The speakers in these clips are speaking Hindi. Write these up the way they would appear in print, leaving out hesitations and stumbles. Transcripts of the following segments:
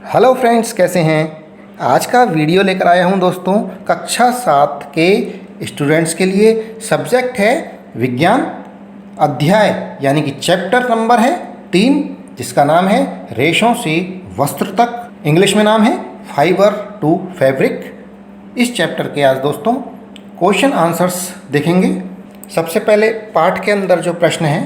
हेलो फ्रेंड्स, कैसे हैं। आज का वीडियो लेकर आया हूं दोस्तों कक्षा 7 के स्टूडेंट्स के लिए। सब्जेक्ट है विज्ञान, अध्याय यानी कि चैप्टर नंबर है 3, जिसका नाम है रेशों से वस्त्र तक। इंग्लिश में नाम है फाइबर टू फैब्रिक। इस चैप्टर के आज दोस्तों क्वेश्चन आंसर्स देखेंगे। सबसे पहले पाठ के अंदर जो प्रश्न है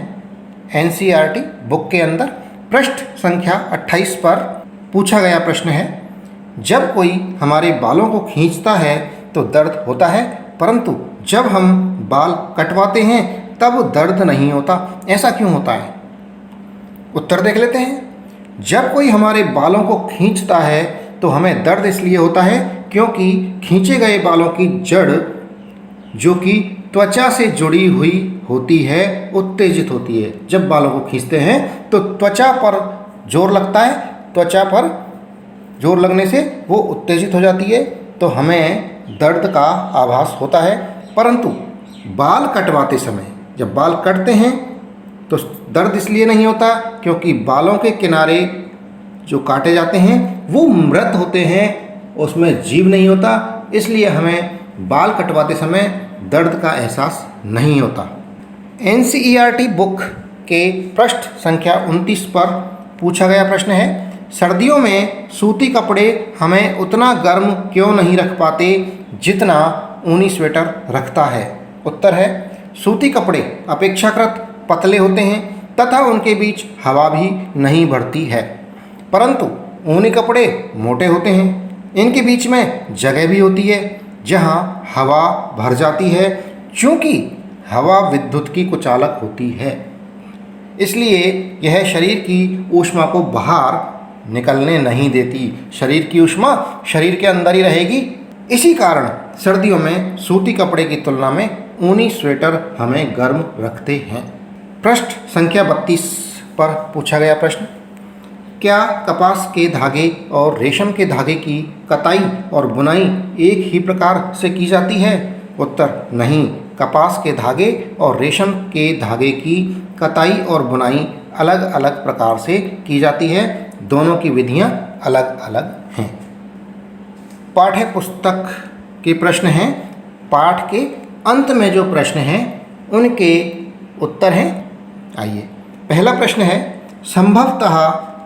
एनसीईआरटी बुक के अंदर पृष्ठ संख्या 28 पर पूछा गया प्रश्न है, जब कोई हमारे बालों को खींचता है तो दर्द होता है, परंतु जब हम बाल कटवाते हैं तब दर्द नहीं होता, ऐसा क्यों होता है। उत्तर देख लेते हैं। जब कोई हमारे बालों को खींचता है तो हमें दर्द इसलिए होता है क्योंकि खींचे गए बालों की जड़ जो कि त्वचा से जुड़ी हुई होती है उत्तेजित होती है। जब बालों को खींचते हैं तो त्वचा पर जोर लगता है, त्वचा पर जोर लगने से वो उत्तेजित हो जाती है, तो हमें दर्द का आभास होता है। परंतु बाल कटवाते समय जब बाल कटते हैं तो दर्द इसलिए नहीं होता क्योंकि बालों के किनारे जो काटे जाते हैं वो मृत होते हैं, उसमें जीव नहीं होता, इसलिए हमें बाल कटवाते समय दर्द का एहसास नहीं होता। एनसीईआरटी बुक के पृष्ठ संख्या 29 पर पूछा गया प्रश्न है, सर्दियों में सूती कपड़े हमें उतना गर्म क्यों नहीं रख पाते जितना ऊनी स्वेटर रखता है। उत्तर है, सूती कपड़े अपेक्षाकृत पतले होते हैं तथा उनके बीच हवा भी नहीं भरती है, परंतु ऊनी कपड़े मोटे होते हैं, इनके बीच में जगह भी होती है जहां हवा भर जाती है। चूँकि हवा विद्युत की कुचालक होती है, इसलिए यह शरीर की ऊष्मा को बाहर निकलने नहीं देती। शरीर की ऊष्मा शरीर के अंदर ही रहेगी। इसी कारण सर्दियों में सूती कपड़े की तुलना में ऊनी स्वेटर हमें गर्म रखते हैं। पृष्ठ संख्या 32 पर पूछा गया प्रश्न, क्या कपास के धागे और रेशम के धागे की कताई और बुनाई एक ही प्रकार से की जाती है। उत्तर नहीं, कपास के धागे और रेशम के धागे की कताई और बुनाई अलग अलग प्रकार से की जाती है, दोनों की विधियां अलग अलग हैं। पाठ्य पुस्तक के प्रश्न हैं। पाठ के अंत में जो प्रश्न हैं उनके उत्तर हैं। आइए, पहला प्रश्न है, संभवतः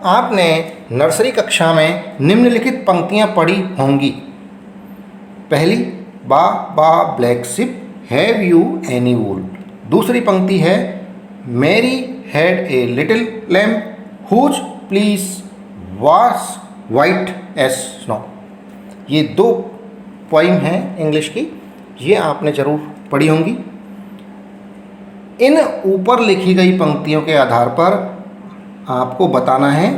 आपने नर्सरी कक्षा में निम्नलिखित पंक्तियां पढ़ी होंगी। पहली, ba ba black sheep have you any wool. दूसरी पंक्ति है, Mary had a little lamb whose fleece was white as snow. ये 2 पोइम हैं इंग्लिश की, ये आपने ज़रूर पढ़ी होंगी। इन ऊपर लिखी गई पंक्तियों के आधार पर आपको बताना है,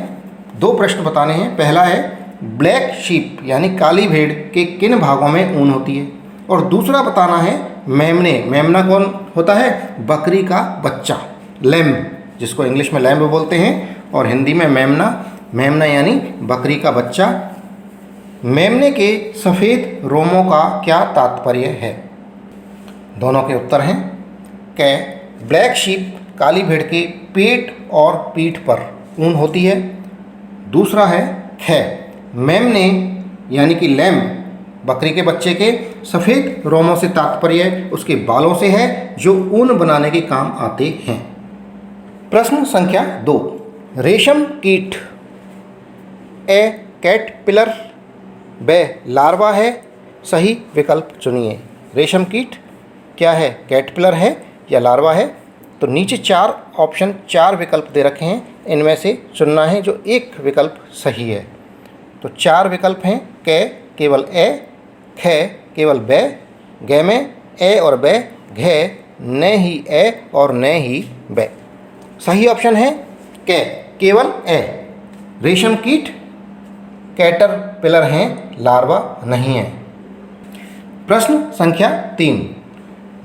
2 प्रश्न बताने हैं। पहला है, ब्लैक शीप यानी काली भेड़ के किन भागों में ऊन होती है, और दूसरा बताना है मेमने, मेमना कौन होता है, बकरी का बच्चा, लैम्ब, जिसको इंग्लिश में लैम्ब बोलते हैं और हिंदी में मेमना, मेमना यानी बकरी का बच्चा। मेमने के सफ़ेद रोमों का क्या तात्पर्य है। दोनों के उत्तर हैं। कै, ब्लैक शीप काली भेड़ के पेट और पीठ पर ऊन होती है। दूसरा है खे, मेमने यानी कि लैम्ब बकरी के बच्चे के सफ़ेद रोमों से तात्पर्य उसके बालों से है जो ऊन बनाने के काम आते हैं। प्रश्न संख्या 2, रेशम कीट ए कैटरपिलर ब लार्वा है, सही विकल्प चुनिए। रेशम कीट क्या है, कैटरपिलर है या लार्वा है। तो नीचे 4 ऑप्शन 4 विकल्प दे रखे हैं, इनमें से चुनना है जो एक विकल्प सही है। तो 4 विकल्प हैं, कै केवल ए, खे केवल ब, गे में ए और ब, घे न ही ए और न ही ब। सही ऑप्शन है कै केवल ए। रेशम कीट कैटरपिलर हैं, लार्वा नहीं है। प्रश्न संख्या 3,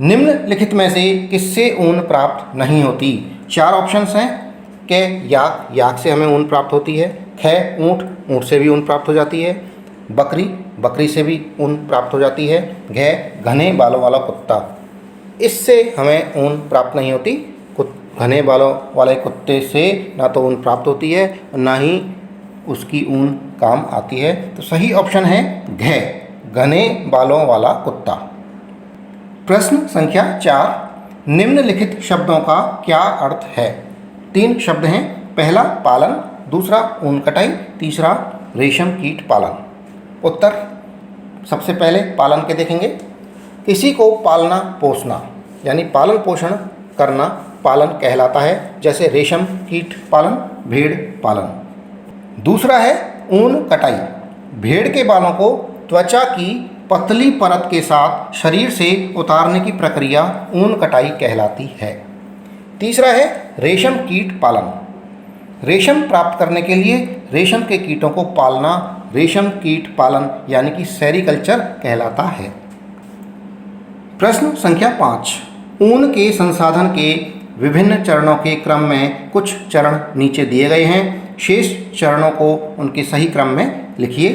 निम्नलिखित में से किससे ऊन प्राप्त नहीं होती। 4 ऑप्शंस हैं, कै याक, याक से हमें ऊन प्राप्त होती है। खे ऊँट, ऊँट से भी ऊन प्राप्त हो जाती है। बकरी, बकरी से भी ऊन प्राप्त हो जाती है। घे घने बालों वाला कुत्ता, इससे हमें ऊन प्राप्त नहीं होती। घने बालों वाले कुत्ते से ना तो ऊन प्राप्त होती है, ना ही उसकी ऊन काम आती है। तो सही ऑप्शन है घ, घने बालों वाला कुत्ता। प्रश्न संख्या 4, निम्नलिखित शब्दों का क्या अर्थ है? 3 शब्द हैं। पहला पालन, दूसरा ऊन कटाई, तीसरा रेशम कीट पालन। उत्तर सबसे पहले पालन के देखेंगे। किसी को पालना पोसना यानी पालन पोषण करना पालन कहलाता है, जैसे रेशम कीट पालन, भेड़ पालन। दूसरा है ऊन कटाई, भेड़ के बालों को त्वचा की पतली परत के साथ शरीर से उतारने की प्रक्रिया ऊन कटाई कहलाती है। तीसरा है रेशम कीट पालन, रेशम प्राप्त करने के लिए रेशम के कीटों को पालना रेशम कीट पालन यानी कि सेरीकल्चर कहलाता है। प्रश्न संख्या 5, ऊन के संसाधन के विभिन्न चरणों के क्रम में कुछ चरण नीचे दिए गए हैं, शेष चरणों को उनके सही क्रम में लिखिए।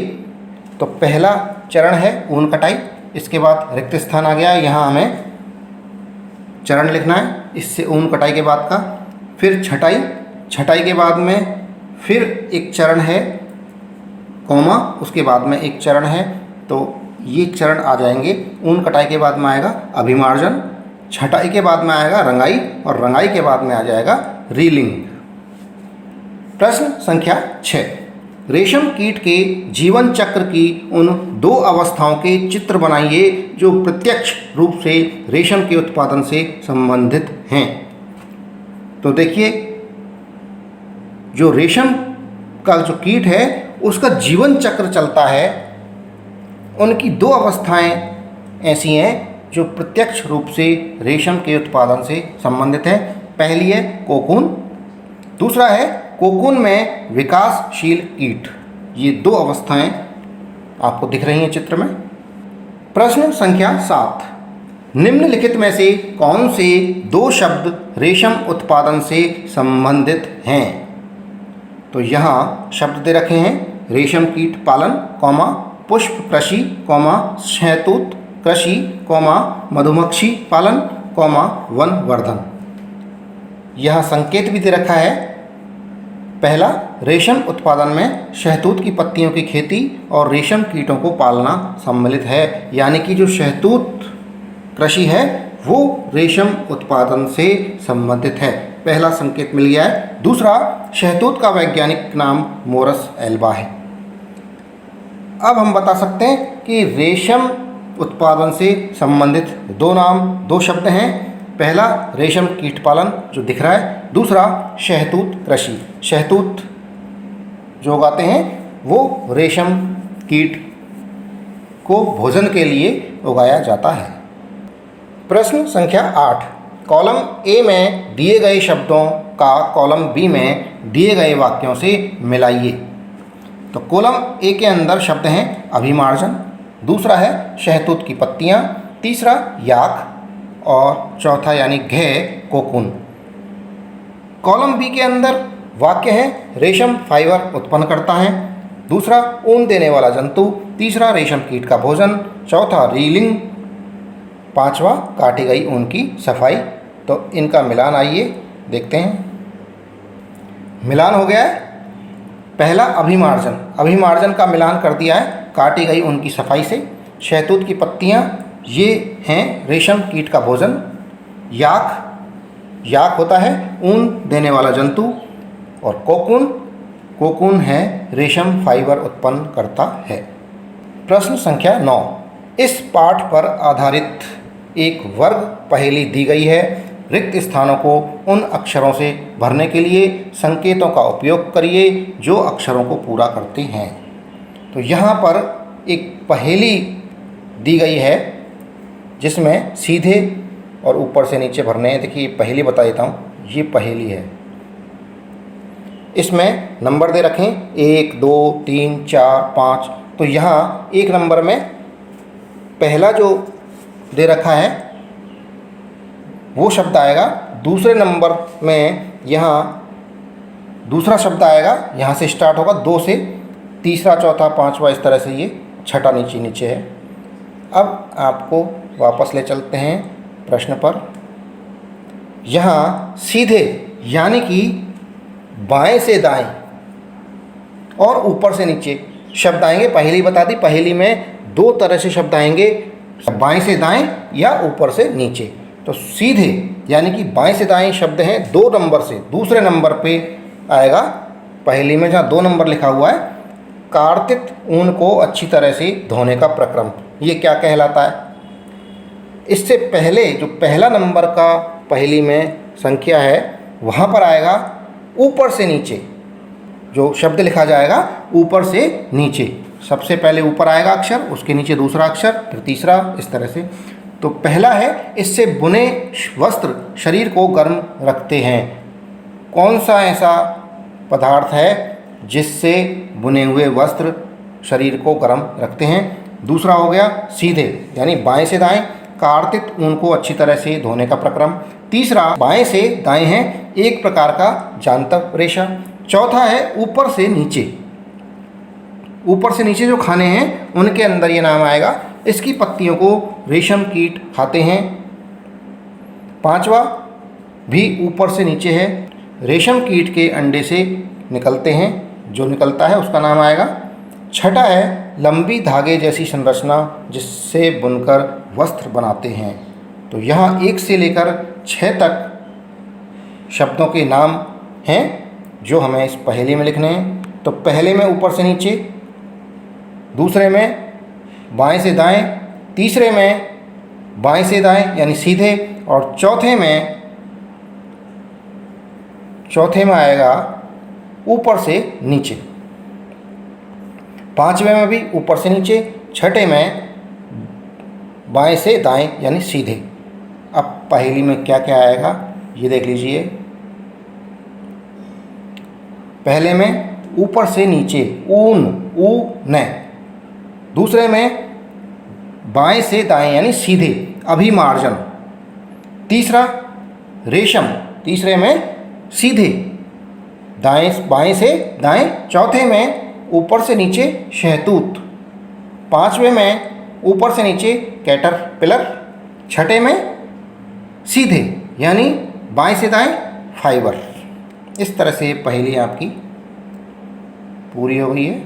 तो पहला चरण है ऊन कटाई, इसके बाद रिक्त स्थान आ गया, यहाँ हमें चरण लिखना है इससे ऊन कटाई के बाद का। फिर छटाई, छटाई के बाद में फिर एक चरण है कॉमा, उसके बाद में एक चरण है। तो ये चरण आ जाएंगे। ऊन कटाई के बाद में आएगा अभिमार्जन, छटाई के बाद में आएगा रंगाई और रंगाई के बाद में आ जाएगा रीलिंग। प्रश्न संख्या 6, रेशम कीट के जीवन चक्र की उन 2 अवस्थाओं के चित्र बनाइए जो प्रत्यक्ष रूप से रेशम के उत्पादन से संबंधित हैं। तो देखिए, जो रेशम का जो कीट है उसका जीवन चक्र चलता है, उनकी 2 अवस्थाएं ऐसी हैं जो प्रत्यक्ष रूप से रेशम के उत्पादन से संबंधित है। पहली है कोकून, दूसरा है कोकून में विकासशील कीट। ये 2 अवस्थाएं आपको दिख रही हैं चित्र में। प्रश्न संख्या 7, निम्नलिखित में से कौन से 2 शब्द रेशम उत्पादन से संबंधित हैं? तो यहाँ शब्द दे रखे हैं रेशम कीट पालन, कॉमा पुष्प कृषि, कॉमा शहतूत कृषि, कॉमा मधुमक्खी पालन, कॉमा वन वर्धन। यह संकेत भी दे रखा है। पहला, रेशम उत्पादन में शहतूत की पत्तियों की खेती और रेशम कीटों को पालना सम्मिलित है, यानी कि जो शहतूत कृषि है वो रेशम उत्पादन से संबंधित है। पहला संकेत मिल गया है। दूसरा, शहतूत का वैज्ञानिक नाम मोरस एल्बा है। अब हम बता सकते हैं कि रेशम उत्पादन से संबंधित 2 नाम, 2 शब्द हैं। पहला रेशम कीट पालन जो दिख रहा है, दूसरा शहतूत कृषि। शहतूत जो उगाते हैं वो रेशम कीट को भोजन के लिए उगाया जाता है। प्रश्न संख्या 8, कॉलम ए में दिए गए शब्दों का कॉलम बी में दिए गए वाक्यों से मिलाइए। तो कॉलम ए के अंदर शब्द हैं अभिमार्जन, दूसरा है शहतूत की पत्तियां, तीसरा याक और चौथा यानी घ कोकून। कॉलम बी के अंदर वाक्य है रेशम फाइबर उत्पन्न करता है, दूसरा ऊन देने वाला जंतु, तीसरा रेशम कीट का भोजन, चौथा रीलिंग, पांचवा काटी गई ऊन की सफाई। तो इनका मिलान आइए देखते हैं। मिलान हो गया है। पहला अभिमार्जन, अभिमार्जन का मिलान कर दिया है काटी गई ऊन की सफाई से। शहतूत की पत्तियां ये हैं रेशम कीट का भोजन। याक, याक होता है ऊन देने वाला जंतु। और कोकून, कोकून है रेशम फाइबर उत्पन्न करता है। प्रश्न संख्या 9, इस पाठ पर आधारित एक वर्ग पहेली दी गई है। रिक्त स्थानों को उन अक्षरों से भरने के लिए संकेतों का उपयोग करिए जो अक्षरों को पूरा करते हैं। तो यहाँ पर एक पहेली दी गई है जिसमें सीधे और ऊपर से नीचे भरने हैं। देखिए पहेली बता देता हूँ, ये पहेली है। इसमें नंबर दे रखें 1, 2, 3, 4, 5। तो यहाँ 1 नंबर में पहला जो दे रखा है वो शब्द आएगा, दूसरे नंबर में यहाँ दूसरा शब्द आएगा, यहाँ से स्टार्ट होगा 2 से, तीसरा चौथा पांचवा इस तरह से, ये छठा नीचे नीचे है। अब आपको वापस ले चलते हैं प्रश्न पर। यहाँ सीधे यानी कि बाएं से दाएं और ऊपर से नीचे शब्द आएंगे। पहेली बता दी, पहेली में दो तरह से शब्द आएंगे, बाएं से दाएं या ऊपर से नीचे। तो सीधे यानी कि बाएं से दाएं शब्द हैं 2 नंबर से, दूसरे नंबर पे आएगा पहेली में जहाँ 2 नंबर लिखा हुआ है, कार्तिक ऊन को अच्छी तरह से धोने का प्रक्रम। ये क्या कहलाता है? इससे पहले जो पहला नंबर का पहेली में संख्या है वहाँ पर आएगा ऊपर से नीचे, जो शब्द लिखा जाएगा ऊपर से नीचे। सबसे पहले ऊपर आएगा अक्षर, उसके नीचे दूसरा अक्षर, फिर तीसरा, इस तरह से। तो पहला है, इससे बुने वस्त्र शरीर को गर्म रखते हैं। कौन सा ऐसा पदार्थ है जिससे बुने हुए वस्त्र शरीर को गर्म रखते हैं? दूसरा हो गया सीधे यानी बाएं से दाएं, कार्तिक ऊन को अच्छी तरह से धोने का प्रक्रम। तीसरा बाएं से दाएं है, एक प्रकार का जानतव रेशा। चौथा है ऊपर से नीचे, ऊपर से नीचे जो खाने हैं उनके अंदर ये नाम आएगा। इसकी पत्तियों को रेशम कीट खाते हैं। पांचवा भी ऊपर से नीचे है, रेशम कीट के अंडे से निकलते हैं, जो निकलता है उसका नाम आएगा। छठा है लंबी धागे जैसी संरचना जिससे बुनकर वस्त्र बनाते हैं। तो यहाँ 1 से लेकर 6 तक शब्दों के नाम हैं जो हमें इस पहेली में लिखने हैं। तो पहले में ऊपर से नीचे, दूसरे में बाएं से दाएं, तीसरे में बाएं से दाएं यानी सीधे, और चौथे में आएगा ऊपर से नीचे। पांचवें में भी ऊपर से नीचे, छठे में बाएं से दाएं यानी सीधे। अब पहेली में क्या क्या आएगा ये देख लीजिए। पहले में ऊपर से नीचे ऊन, ऊन। दूसरे में बाएं से दाएं यानी सीधे, अभिमार्जन। तीसरा रेशम, तीसरे में सीधे बाएं से दाएं। चौथे में ऊपर से नीचे शहतूत। पांचवें में ऊपर से नीचे कैटरपिलर। छठे में सीधे यानी बाएं से दाएं फाइबर। इस तरह से पहेली आपकी पूरी हो गई है।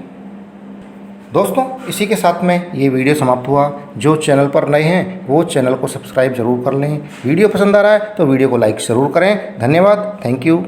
दोस्तों इसी के साथ में ये वीडियो समाप्त हुआ। जो चैनल पर नए हैं वो चैनल को सब्सक्राइब ज़रूर कर लें। वीडियो पसंद आ रहा है तो वीडियो को लाइक ज़रूर करें। धन्यवाद, थैंक यू।